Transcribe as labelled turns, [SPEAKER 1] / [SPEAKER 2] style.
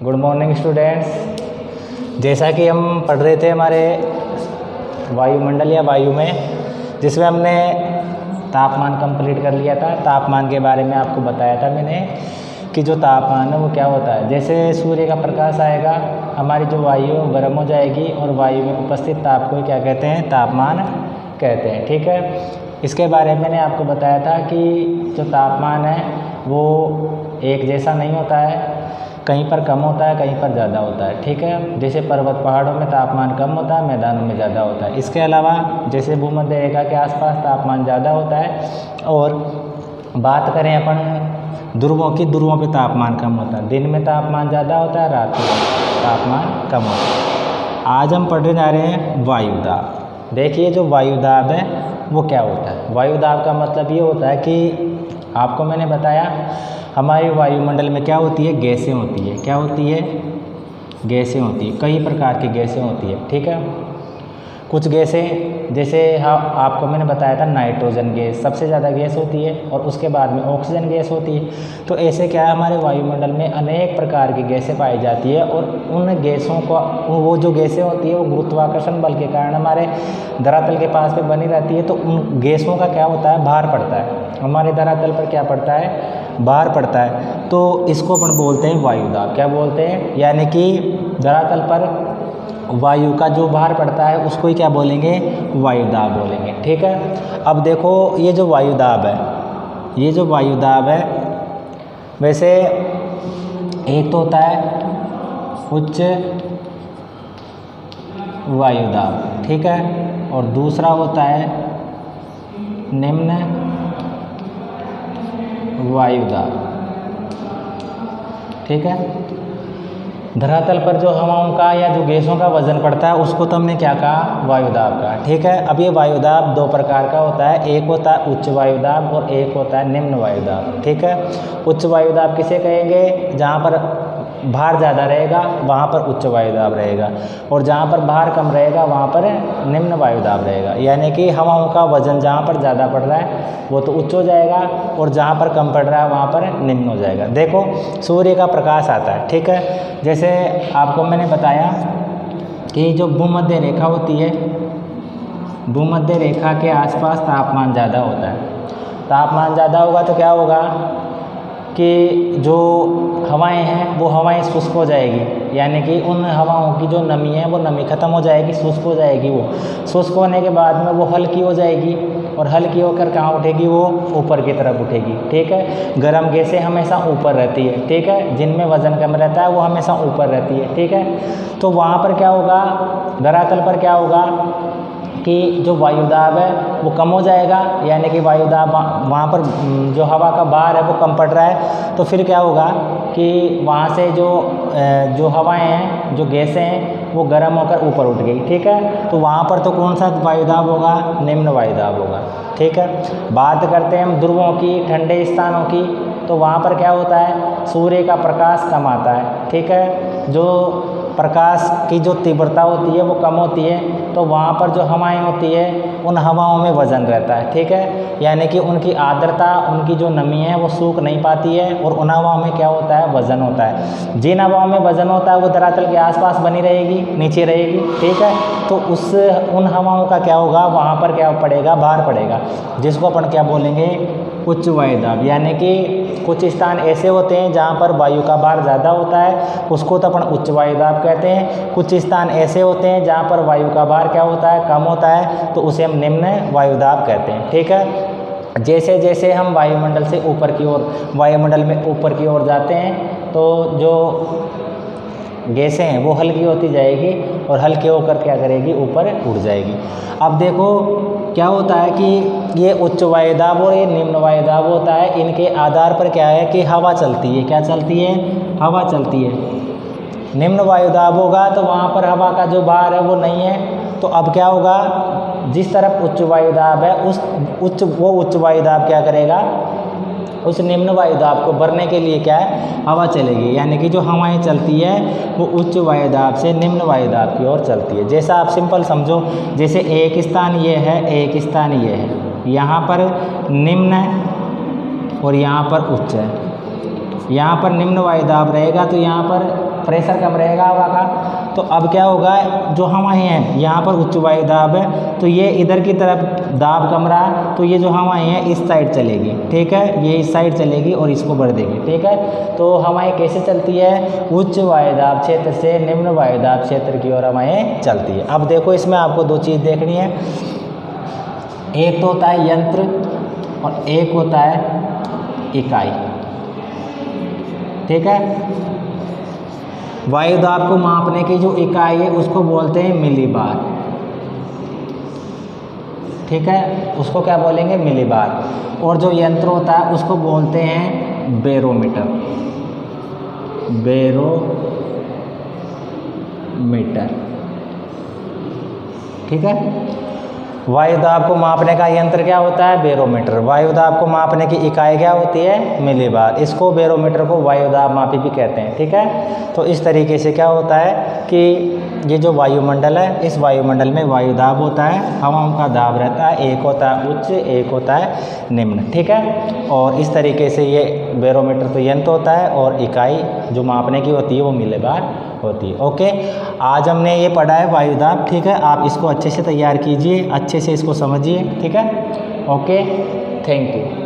[SPEAKER 1] Good morning students. जैसा कि हम पढ़ रहे थे हमारे वायुमंडल या वायु में, जिसमें हमने तापमान कंप्लीट कर लिया था। तापमान के बारे में आपको बताया था मैंने कि जो तापमान है वो क्या होता है। जैसे सूर्य का प्रकाश आएगा, हमारी जो वायु है गर्म हो जाएगी और वायु में उपस्थित ताप को क्या कहते हैं? तापमान कहते हैं। ठीक है, इसके बारे में मैंने आपको बताया था कि जो तापमान है वो एक जैसा नहीं होता है, कहीं पर कम होता है, कहीं पर ज़्यादा होता है। ठीक है, जैसे पर्वत पहाड़ों में तापमान कम होता है, मैदानों में ज़्यादा होता है। इसके अलावा जैसे भूमध्य रेखा के आसपास तापमान ज़्यादा होता है, और बात करें अपन ध्रुवों की, ध्रुवों पे तापमान कम होता है। दिन में तापमान ज़्यादा होता है, रात में तापमान कम होता है। आज हम पढ़ने जा रहे हैं वायुदाब। देखिए, जो वायुदाब है वो क्या होता है। वायुदाब का मतलब ये होता है कि आपको मैंने बताया हमारे वायुमंडल में क्या होती है? गैसें होती है। क्या होती है? गैसें होती है। कई प्रकार की गैसें होती है। ठीक है, कुछ गैसें जैसे आपको मैंने बताया था नाइट्रोजन गैस सबसे ज़्यादा गैस होती है, और उसके बाद में ऑक्सीजन गैस होती है। तो ऐसे क्या है, हमारे वायुमंडल में अनेक प्रकार की गैसें पाई जाती है, और उन गैसों को, वो जो गैसें होती है वो गुरुत्वाकर्षण बल के कारण हमारे धरातल के पास में बनी रहती है। तो उन गैसों का क्या होता है? भार पड़ता है। हमारे धरातल पर क्या पड़ता है? भार पड़ता है। तो इसको अपन बोलते हैं वायुदाब। क्या बोलते हैं? यानी कि धरातल पर वायु का जो भार पड़ता है उसको ही क्या बोलेंगे? वायुदाब बोलेंगे। ठीक है, अब देखो ये जो वायुदाब है, ये जो वायुदाब है, वैसे एक तो होता है उच्च वायुदाब, ठीक है, और दूसरा होता है निम्न वायुदाब। ठीक है, धरातल पर जो हवाओं का या जो गैसों का वजन पड़ता है उसको तो हमने क्या कहा? वायुदाब कहा। ठीक है, अब ये वायुदाब दो प्रकार का होता है, एक होता है उच्च वायुदाब और एक होता है निम्न वायुदाब। ठीक है, उच्च वायुदाब किसे कहेंगे? जहाँ पर भार ज़्यादा रहेगा वहाँ पर उच्च वायुदाब रहेगा, और जहाँ पर भार कम रहेगा वहाँ पर निम्न वायुदाब रहेगा। यानी कि हवाओं का वजन जहाँ पर ज़्यादा पड़ रहा है वो तो उच्च हो जाएगा, और जहाँ पर कम पड़ रहा है वहाँ पर निम्न हो जाएगा। देखो, सूर्य का प्रकाश आता है, ठीक है, जैसे आपको मैंने बताया कि जो भूमध्य रेखा होती है, भूमध्य रेखा के आसपास तापमान ज़्यादा होता है। तापमान ज़्यादा होगा तो क्या होगा कि जो हवाएं हैं वो हवाएं शुष्क हो जाएगी, यानी कि उन हवाओं की जो नमी है वो नमी खत्म हो जाएगी, शुष्क हो जाएगी। वो शुष्क होने के बाद में वो हल्की हो जाएगी, और हल्की होकर कहाँ उठेगी? वो ऊपर की तरफ उठेगी। ठीक है, गर्म गैसें हमेशा ऊपर रहती है। ठीक है, जिनमें वजन कम रहता है वो हमेशा ऊपर रहती है। ठीक है, तो वहाँ पर क्या होगा? धरातल पर क्या होगा कि जो वायुदाब है वो कम हो जाएगा, यानी कि वायुदाब वहाँ पर जो हवा का भार है वो कम पड़ रहा है। तो फिर क्या होगा कि वहाँ से जो हवाएं हैं, जो गैसें हैं, वो गर्म होकर ऊपर उठ गई। ठीक है, तो वहाँ पर तो कौन सा वायुदाब होगा? निम्न वायुदाब होगा। ठीक है, बात करते हैं हम ध्रुवों की, ठंडे स्थानों की, तो वहाँ पर क्या होता है? सूर्य का प्रकाश कम आता है। ठीक है, जो प्रकाश की जो तीव्रता होती है वो कम होती है, तो वहाँ पर जो हवाएं होती है उन हवाओं में वजन रहता है। ठीक है, यानी कि उनकी आर्द्रता, उनकी जो नमी है वो सूख नहीं पाती है, और उन हवाओं में क्या होता है? वजन होता है। जिन हवाओं में वजन होता है वो धरातल के आसपास बनी रहेगी, नीचे रहेगी। ठीक है, तो उन हवाओं का क्या होगा? वहाँ पर क्या पड़ेगा? भार पड़ेगा, जिसको अपन क्या बोलेंगे? उच्च वायुदाब। यानी कि कुछ स्थान ऐसे होते हैं जहाँ पर वायु का भार ज़्यादा होता है, उसको तो अपन उच्च वायुदाब कहते हैं। कुछ स्थान ऐसे होते हैं जहाँ पर वायु का भार क्या होता है? कम होता है, तो उसे हम निम्न वायुदाब कहते हैं। ठीक है, जैसे जैसे हम वायुमंडल से ऊपर की ओर, वायुमंडल में ऊपर की ओर जाते हैं तो जो गैसें हैं वो हल्की होती जाएगी, और हल्के होकर क्या करेगी? ऊपर उड़ जाएगी। अब देखो क्या होता है कि ये उच्च वायुदाब और ये निम्न वायुदाब होता है, इनके आधार पर क्या है कि हवा चलती है। क्या चलती है? हवा चलती है। निम्न वायुदाब होगा तो वहाँ पर हवा का जो भार है वो नहीं है, तो अब क्या होगा? जिस तरफ उच्च वायुदाब है वो उच्च वायुदाब क्या करेगा? उस निम्न वायुदाब को भरने के लिए क्या है? हवा चलेगी, यानी कि जो हवाएं चलती है वो उच्च वायुदाब से निम्न वायुदाब की ओर चलती है। जैसा आप सिंपल समझो, जैसे एक स्थान ये है, एक स्थान ये है, यहाँ पर निम्न है और यहाँ पर उच्च है। यहाँ पर निम्न वायुदाब रहेगा तो यहाँ पर प्रेशर कम रहेगा हवा का। तो अब क्या होगा, जो हवाएं हैं यहाँ पर उच्च वायु दाब है, तो ये इधर की तरफ दाब कम रहा, तो ये जो हवाएं हैं इस साइड चलेगी, ठीक है, ये इस साइड चलेगी और इसको बढ़ देगी, ठीक है। तो हवाएं कैसे चलती है, उच्च वायुदाब क्षेत्र से निम्न वायुदाब क्षेत्र की ओर हवाएं चलती है। अब देखो इसमें आपको दो चीज़ देखनी है, एक तो होता है यंत्र और एक होता है इकाई, ठीक है। वायुदाब को मापने की जो इकाई है उसको बोलते हैं मिलीबार, ठीक है, उसको क्या बोलेंगे, मिलीबार। और जो यंत्र होता है उसको बोलते हैं बैरोमीटर, बैरोमीटर, ठीक है। वायुदाब को मापने का यंत्र क्या होता है, बैरोमीटर। वायुदाब को मापने की इकाई क्या होती है, मिलीबार। इसको बैरोमीटर को वायुदाब मापी भी कहते हैं, ठीक है। तो इस तरीके से क्या होता है कि ये जो वायुमंडल है, इस वायुमंडल में वायुदाब होता है, हवाओं का दाब रहता है, एक होता है उच्च, एक होता है निम्न, ठीक है। और इस तरीके से ये बैरोमीटर तो यंत्र होता है और इकाई जो मापने की होती है वो मिलीबार होती है। ओके, आज हमने ये पढ़ा है वायुदाब, ठीक है। आप इसको अच्छे से तैयार कीजिए, अच्छे से इसको समझिए, ठीक है। Okay, thank you.